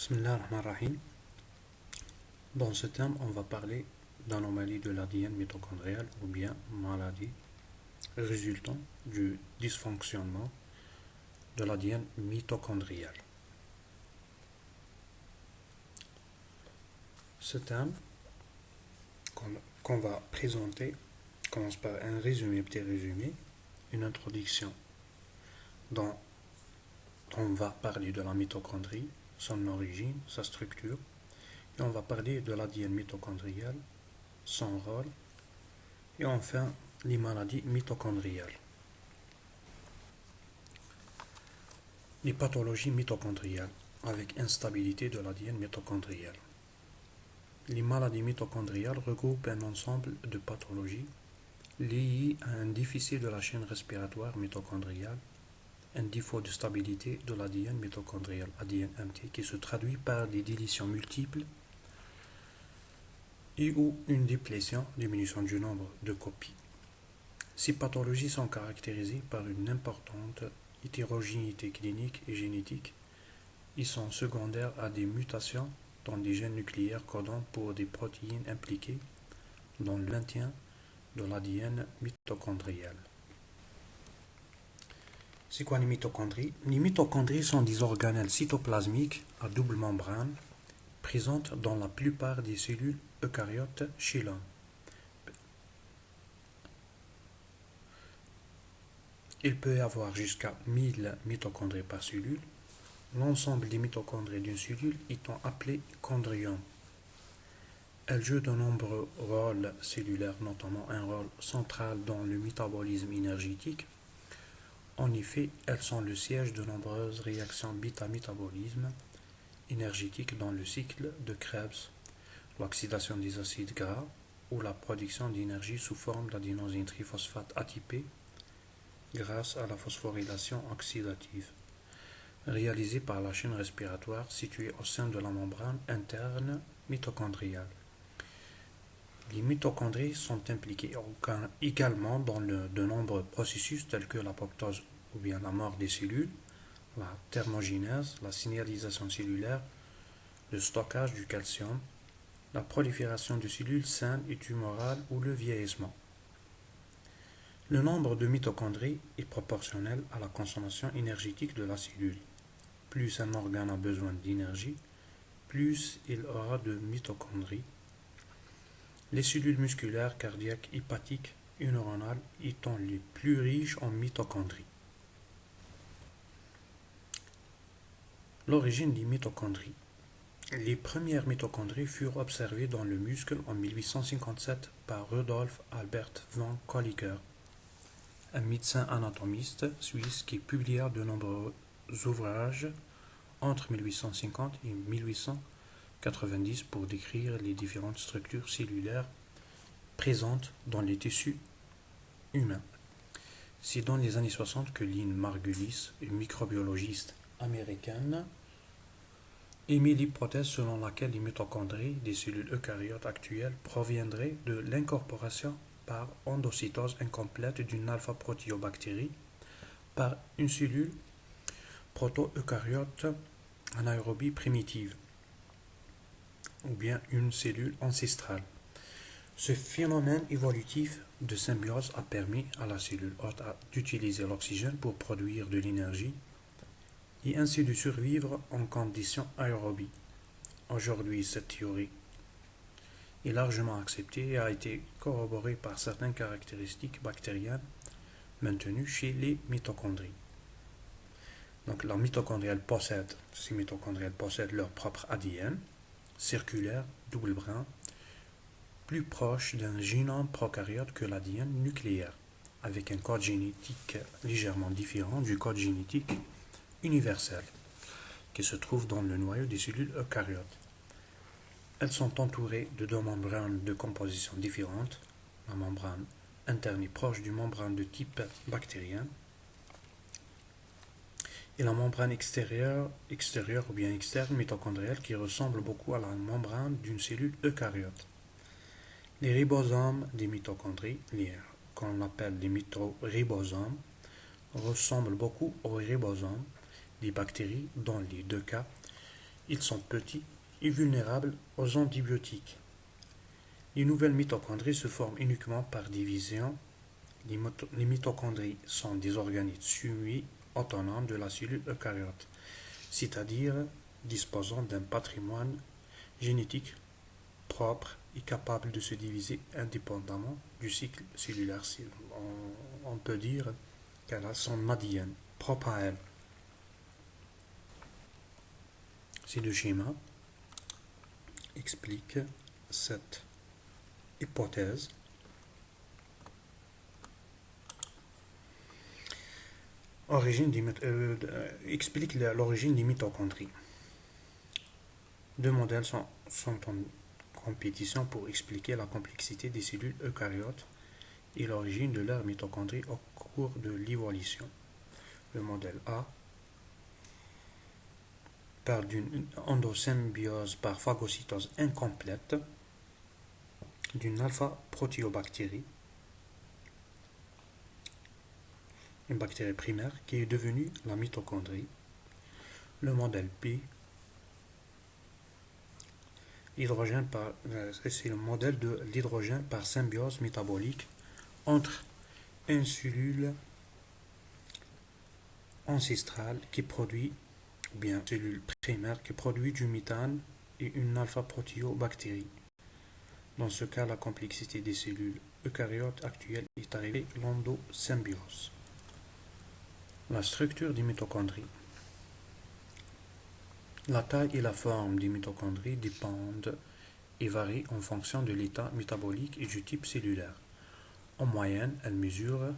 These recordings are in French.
Bismillah ar-Rahman ar-Rahim. Dans ce thème, on va parler d'anomalie de l'ADN mitochondrial ou bien maladie résultant du dysfonctionnement de l'ADN mitochondrial. Ce thème qu'on va présenter commence par un petit résumé, une introduction dont on va parler de la mitochondrie, son origine, sa structure, et on va parler de l'ADN mitochondrial, son rôle, et enfin les maladies mitochondriales. Les pathologies mitochondriales avec instabilité de l'ADN mitochondrial. Les maladies mitochondriales regroupent un ensemble de pathologies liées à un déficit de la chaîne respiratoire mitochondriale, un défaut de stabilité de l'ADN mitochondrial, ADN-MT, qui se traduit par des délétions multiples et ou une diminution du nombre de copies. Ces pathologies sont caractérisées par une importante hétérogénéité clinique et génétique. Ils sont secondaires à des mutations dans des gènes nucléaires codant pour des protéines impliquées dans le maintien de l'ADN mitochondrial. C'est quoi les mitochondries? Les mitochondries sont des organelles cytoplasmiques à double membrane présentes dans la plupart des cellules eucaryotes chez l'homme. Il peut y avoir jusqu'à 1000 mitochondries par cellule. L'ensemble des mitochondries d'une cellule étant appelé chondriome. Elles jouent de nombreux rôles cellulaires, notamment un rôle central dans le métabolisme énergétique. En effet, elles sont le siège de nombreuses réactions bêta-métabolisme énergétique dans le cycle de Krebs, l'oxydation des acides gras ou la production d'énergie sous forme d'adénosine triphosphate ATP grâce à la phosphorylation oxydative, réalisée par la chaîne respiratoire située au sein de la membrane interne mitochondriale. Les mitochondries sont impliquées également dans de nombreux processus tels que l'apoptose ou bien la mort des cellules, la thermogénèse, la signalisation cellulaire, le stockage du calcium, la prolifération de cellules saines et tumorales ou le vieillissement. Le nombre de mitochondries est proportionnel à la consommation énergétique de la cellule. Plus un organe a besoin d'énergie, plus il aura de mitochondries. Les cellules musculaires, cardiaques, hépatiques et neuronales étant les plus riches en mitochondries. L'origine des mitochondries. Les premières mitochondries furent observées dans le muscle en 1857 par Rudolf Albert von Kolliker, un médecin anatomiste suisse qui publia de nombreux ouvrages entre 1850 et 1890 pour décrire les différentes structures cellulaires présentes dans les tissus humains. C'est dans les années 60 que Lynn Margulis, une microbiologiste américaine, émit l'hypothèse selon laquelle les mitochondries des cellules eucaryotes actuelles proviendraient de l'incorporation par endocytose incomplète d'une alpha-protéobactérie par une cellule proto-eucaryote anaérobie primitive ou bien une cellule ancestrale. Ce phénomène évolutif de symbiose a permis à la cellule hôte d'utiliser l'oxygène pour produire de l'énergie et ainsi de survivre en conditions aérobies. Aujourd'hui, cette théorie est largement acceptée et a été corroborée par certaines caractéristiques bactériennes maintenues chez les mitochondries. Donc, ces mitochondries possèdent leur propre ADN circulaire, double brin, plus proche d'un génome prokaryote que l'ADN nucléaire, avec un code génétique légèrement différent du code génétique universel qui se trouve dans le noyau des cellules eucaryotes. Elles sont entourées de deux membranes de composition différente. La membrane interne est proche du membrane de type bactérien et la membrane extérieure ou bien externe mitochondriale qui ressemble beaucoup à la membrane d'une cellule eucaryote. Les ribosomes des mitochondries, qu'on appelle les ribosomes, ressemblent beaucoup aux ribosomes des bactéries dans les deux cas Ils sont petits et vulnérables aux antibiotiques. Les nouvelles mitochondries se forment uniquement par division. Les mitochondries sont des organismes semi-autonomes de la cellule eucaryote, c'est-à-dire disposant d'un patrimoine génétique propre et capable de se diviser indépendamment du cycle cellulaire. On peut dire qu'elle a son ADN propre à elle. Ces deux schémas expliquent cette hypothèse. Explique l'origine des mitochondries. Deux modèles sont en compétition pour expliquer la complexité des cellules eucaryotes et l'origine de leurs mitochondries au cours de l'évolution. Le modèle A part d'une endosymbiose par phagocytose incomplète d'une alpha-protéobactérie, une bactérie primaire qui est devenue la mitochondrie. Le modèle B, c'est le modèle de l'hydrogène par symbiose métabolique entre une cellule ancestrale qui produit, ou bien cellule primaire qui produit du méthane et une alpha-protéobactérie. Dans ce cas, la complexité des cellules eucaryotes actuelles est arrivée à l'endosymbiose. La structure des mitochondries. La taille et la forme des mitochondries dépendent et varient en fonction de l'état métabolique et du type cellulaire. En moyenne, elles mesurent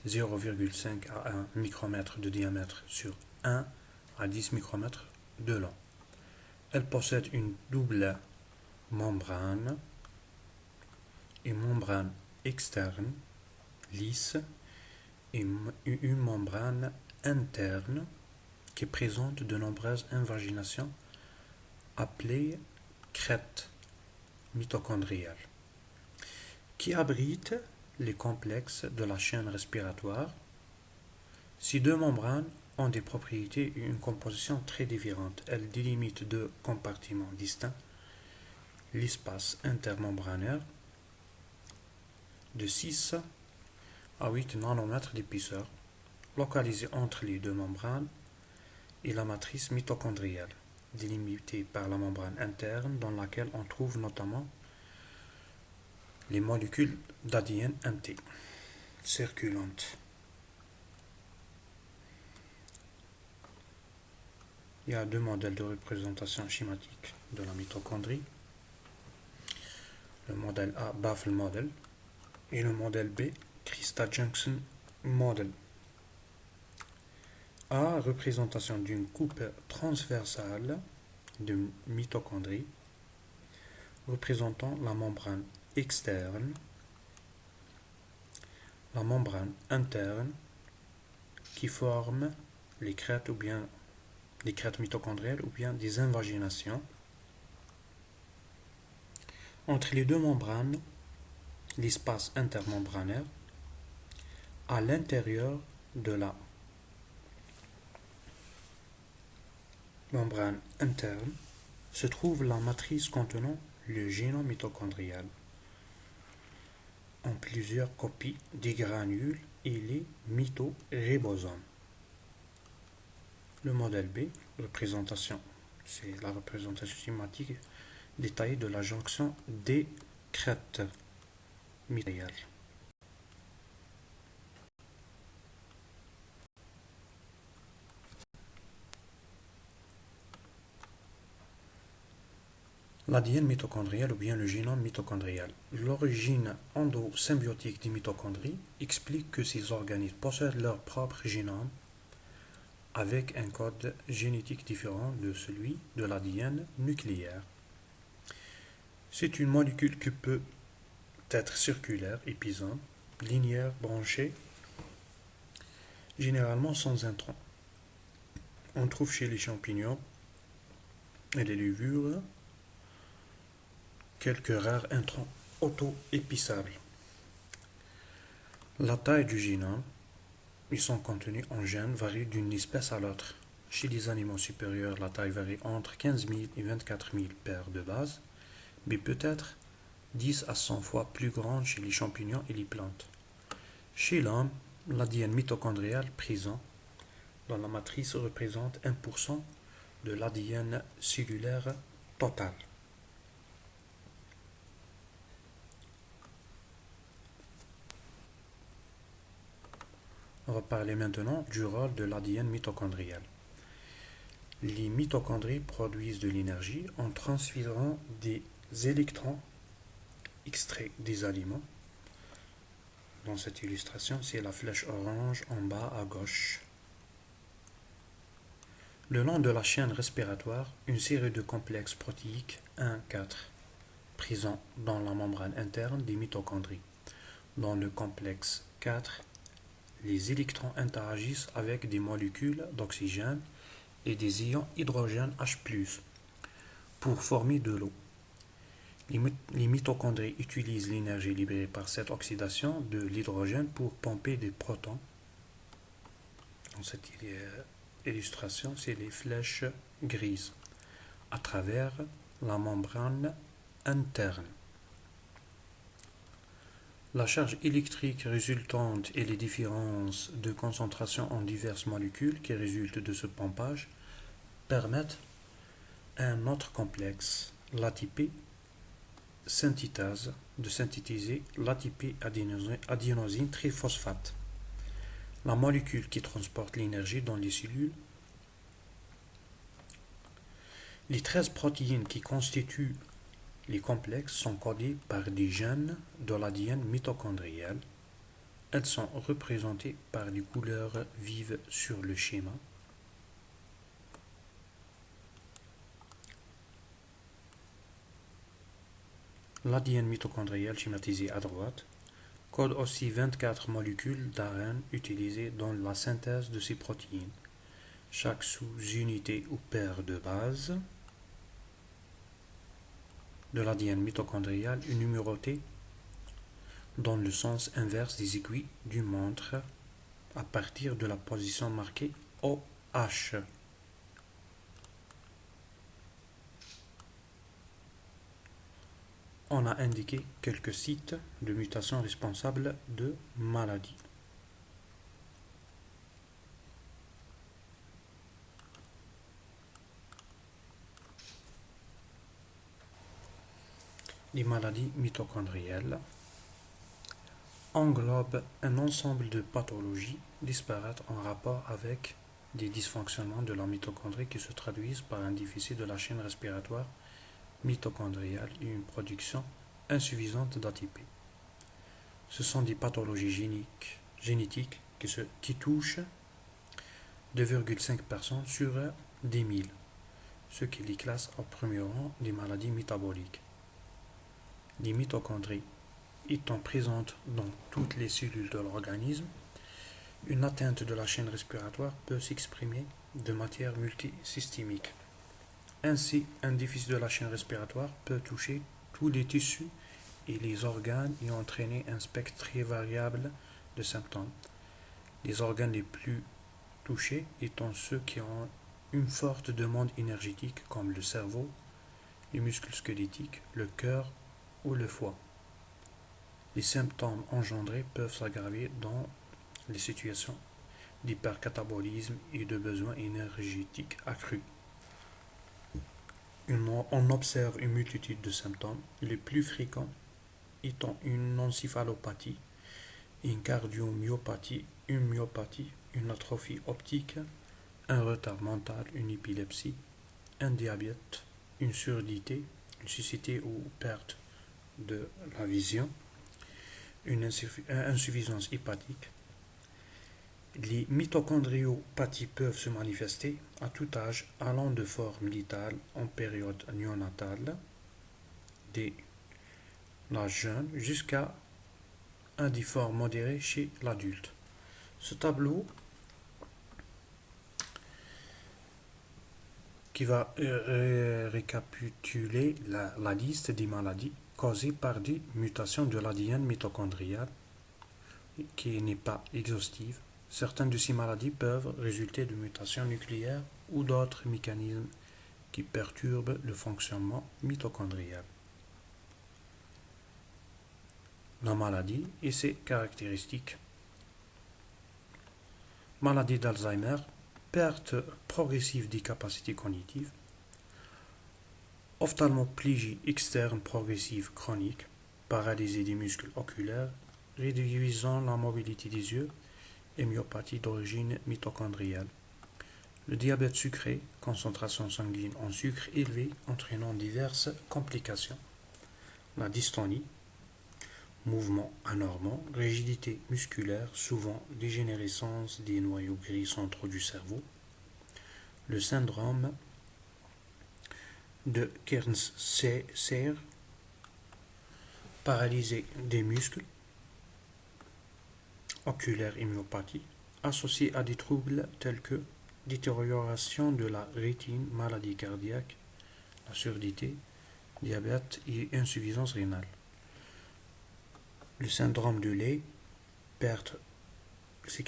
0,5 à 1 micromètre de diamètre sur 1 à 10 micromètres de long. Elles possèdent une double membrane, une membrane externe lisse et une membrane interne qui présente de nombreuses invaginations appelées crêtes mitochondriales, qui abritent les complexes de la chaîne respiratoire. Ces deux membranes ont des propriétés et une composition très différentes. Elles délimitent deux compartiments distincts, l'espace intermembranaire de 6 à 8 nanomètres d'épaisseur, localisé entre les deux membranes, et la matrice mitochondriale, délimitée par la membrane interne dans laquelle on trouve notamment les molécules d'ADN MT circulantes. Il y a deux modèles de représentation schématique de la mitochondrie. Le modèle A, Baffle Model, et le modèle B, Christa-Junction Model. A, représentation d'une coupe transversale de mitochondries représentant la membrane externe, la membrane interne qui forme les crêtes mitochondriales ou bien des invaginations. Entre les deux membranes, l'espace intermembranaire, à l'intérieur de la membrane interne, se trouve la matrice contenant le génome mitochondrial en plusieurs copies des granules et les mitoribosomes. Le modèle B, c'est la représentation schématique détaillée de la jonction des crêtes mitochondriales. L'ADN mitochondrial ou bien le génome mitochondrial. L'origine endosymbiotique des mitochondries explique que ces organismes possèdent leur propre génome avec un code génétique différent de celui de l'ADN nucléaire. C'est une molécule qui peut être circulaire, épisode, linéaire, branchée, généralement sans introns. On trouve chez les champignons et les levures quelques rares introns auto-épissables. La taille du génome et son contenu en gènes varie d'une espèce à l'autre. Chez les animaux supérieurs, la taille varie entre 15 000 et 24 000 paires de bases, mais peut être 10 à 100 fois plus grande chez les champignons et les plantes. Chez l'homme, l'ADN mitochondrial présent dans la matrice représente 1% de l'ADN cellulaire total. On va parler maintenant du rôle de l'ADN mitochondrial. Les mitochondries produisent de l'énergie en transférant des électrons extraits des aliments. Dans cette illustration, c'est la flèche orange en bas à gauche. Le long de la chaîne respiratoire, une série de complexes protéiques 1,4 présents dans la membrane interne des mitochondries. Dans le complexe 4, les électrons interagissent avec des molécules d'oxygène et des ions hydrogène H+, pour former de l'eau. Les mitochondries utilisent l'énergie libérée par cette oxydation de l'hydrogène pour pomper des protons. Dans cette illustration, c'est les flèches grises à travers la membrane interne. La charge électrique résultante et les différences de concentration en diverses molécules qui résultent de ce pompage permettent à un autre complexe, l'ATP synthétase, de synthétiser l'ATP adénosine triphosphate, la molécule qui transporte l'énergie dans les cellules. Les 13 protéines qui constituent les complexes sont codées par des gènes de l'ADN mitochondrial. Elles sont représentées par des couleurs vives sur le schéma. L'ADN mitochondrial schématisé à droite code aussi 24 molécules d'ARN utilisées dans la synthèse de ces protéines. Chaque sous-unité ou paire de bases de l'ADN mitochondrial est numérotée dans le sens inverse des aiguilles d'une montre à partir de la position marquée OH. On a indiqué quelques sites de mutation responsables de maladies. Les maladies mitochondrielles englobent un ensemble de pathologies disparates en rapport avec des dysfonctionnements de la mitochondrie qui se traduisent par un déficit de la chaîne respiratoire mitochondriale et une production insuffisante d'ATP. Ce sont des pathologies génétiques qui touchent 2,5% sur 10 000, ce qui les classe au premier rang des maladies métaboliques. Les mitochondries étant présentes dans toutes les cellules de l'organisme, une atteinte de la chaîne respiratoire peut s'exprimer de manière multisystémique. Ainsi, un déficit de la chaîne respiratoire peut toucher tous les tissus et les organes et entraîner un spectre très variable de symptômes. Les organes les plus touchés étant ceux qui ont une forte demande énergétique comme le cerveau, les muscles squelettiques, le cœur ou le foie. Les symptômes engendrés peuvent s'aggraver dans les situations d'hypercatabolisme et de besoins énergétiques accrus. On observe une multitude de symptômes, les plus fréquents étant une encéphalopathie, une cardiomyopathie, une myopathie, une atrophie optique, un retard mental, une épilepsie, un diabète, une surdité, une cécité ou perte de la vision, une insuffisance hépatique. Les mitochondriopathies peuvent se manifester à tout âge, allant de forme létale en période néonatale, dès l'âge jeune, jusqu'à des formes modérées chez l'adulte. Ce tableau qui va récapituler la liste des maladies causées par des mutations de l'ADN mitochondrial, qui n'est pas exhaustive. Certaines de ces maladies peuvent résulter de mutations nucléaires ou d'autres mécanismes qui perturbent le fonctionnement mitochondrial. La maladie et ses caractéristiques. Maladie d'Alzheimer, perte progressive des capacités cognitives, ophtalmoplégie externe progressive chronique, paralysie des muscles oculaires, réduisant la mobilité des yeux et myopathie d'origine mitochondriale. Le diabète sucré, concentration sanguine en sucre élevée, entraînant diverses complications. La dystonie, mouvements anormaux, rigidité musculaire, souvent dégénérescence des noyaux gris centraux du cerveau. Le syndrome de Kearns-Sayre, paralysé des muscles oculaires et myopathie, associé à des troubles tels que détérioration de la rétine, maladie cardiaque, la surdité, diabète et insuffisance rénale. Le syndrome de Leigh se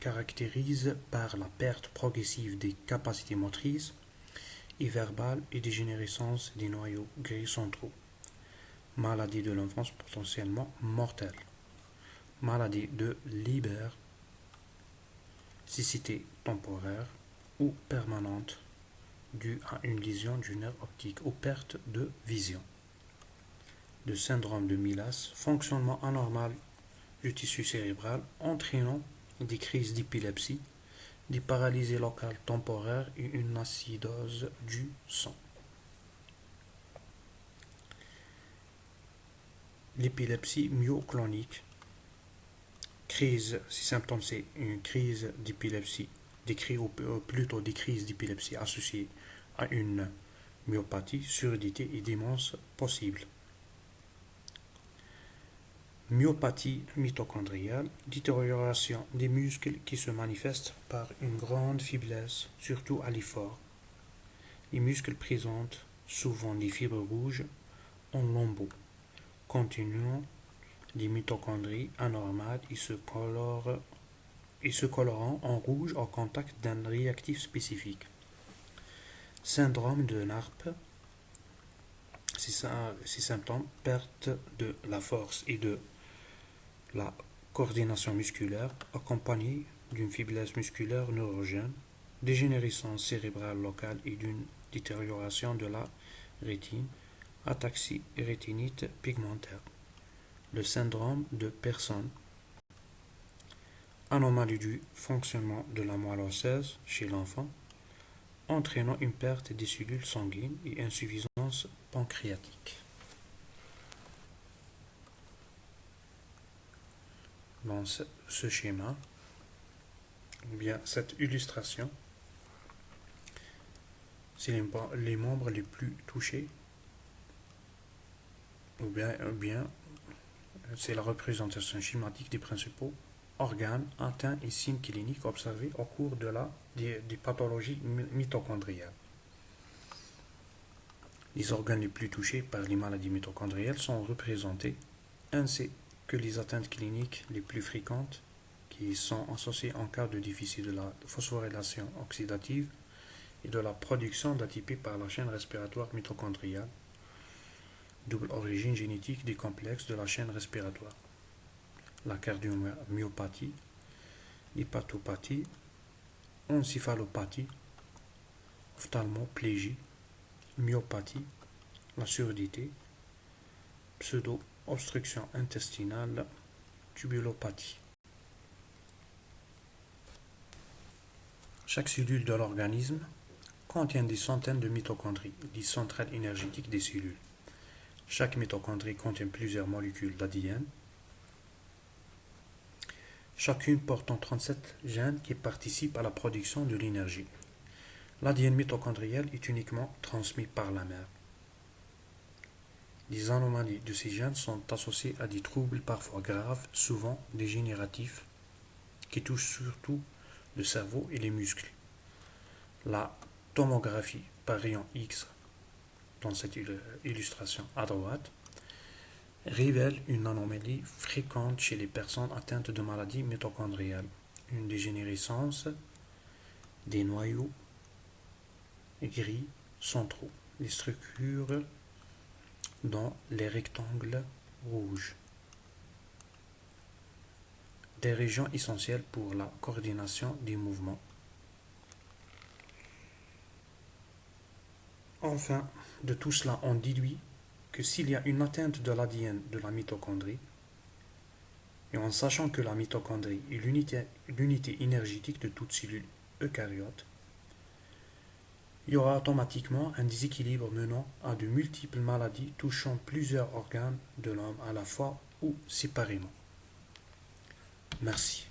caractérise par la perte progressive des capacités motrices et verbales et dégénérescence des noyaux gris centraux. Maladie de l'enfance potentiellement mortelle. Maladie de Leber, cécité temporaire ou permanente due à une lésion du nerf optique ou perte de vision. Le syndrome de Milas, fonctionnement anormal du tissu cérébral entraînant des crises d'épilepsie, des paralysies locales temporaires et une acidose du sang. L'épilepsie myoclonique. Crise, ces symptômes, c'est une crise d'épilepsie, plutôt des crises d'épilepsie associées à une myopathie, surdité et démence possible. Myopathie mitochondriale, détérioration des muscles qui se manifeste par une grande faiblesse, surtout à l'effort. Les muscles présentent souvent des fibres rouges en lambeaux, continuant des mitochondries anormales et se colorant en rouge au contact d'un réactif spécifique. Syndrome de NARP, ces symptômes, perte de la force et de la coordination musculaire, accompagnée d'une faiblesse musculaire neurogène, dégénérescence cérébrale locale et d'une détérioration de la rétine, ataxie et rétinite pigmentaire. Le syndrome de Pearson, anomalie du fonctionnement de la moelle osseuse chez l'enfant, entraînant une perte des cellules sanguines et insuffisance pancréatique. Dans ce schéma, ou bien cette illustration, c'est les membres les plus touchés, ou bien c'est la représentation schématique des principaux organes atteints et signes cliniques observés au cours des pathologies mitochondriales. Les organes les plus touchés par les maladies mitochondriales sont représentés, ainsi que les atteintes cliniques les plus fréquentes qui sont associées en cas de déficit de la phosphorylation oxydative et de la production d'ATP par la chaîne respiratoire mitochondriale, double origine génétique des complexes de la chaîne respiratoire. La cardiomyopathie, l'hépatopathie, encéphalopathie, ophtalmoplégie, myopathie, la surdité, pseudo-obstruction intestinale, tubulopathie. Chaque cellule de l'organisme contient des centaines de mitochondries, les centrales énergétiques des cellules. Chaque mitochondrie contient plusieurs molécules d'ADN, chacune portant 37 gènes qui participent à la production de l'énergie. L'ADN mitochondrial est uniquement transmis par la mère. Les anomalies de ces gènes sont associées à des troubles parfois graves, souvent dégénératifs, qui touchent surtout le cerveau et les muscles. La tomographie par rayon X, dans cette illustration à droite, révèle une anomalie fréquente chez les personnes atteintes de maladies mitochondriales, une dégénérescence des noyaux gris centraux, les structures dans les rectangles rouges, des régions essentielles pour la coordination des mouvements. Enfin, de tout cela, on déduit que s'il y a une atteinte de l'ADN de la mitochondrie, et en sachant que la mitochondrie est l'unité énergétique de toute cellule eucaryote, il y aura automatiquement un déséquilibre menant à de multiples maladies touchant plusieurs organes de l'homme à la fois ou séparément. Merci.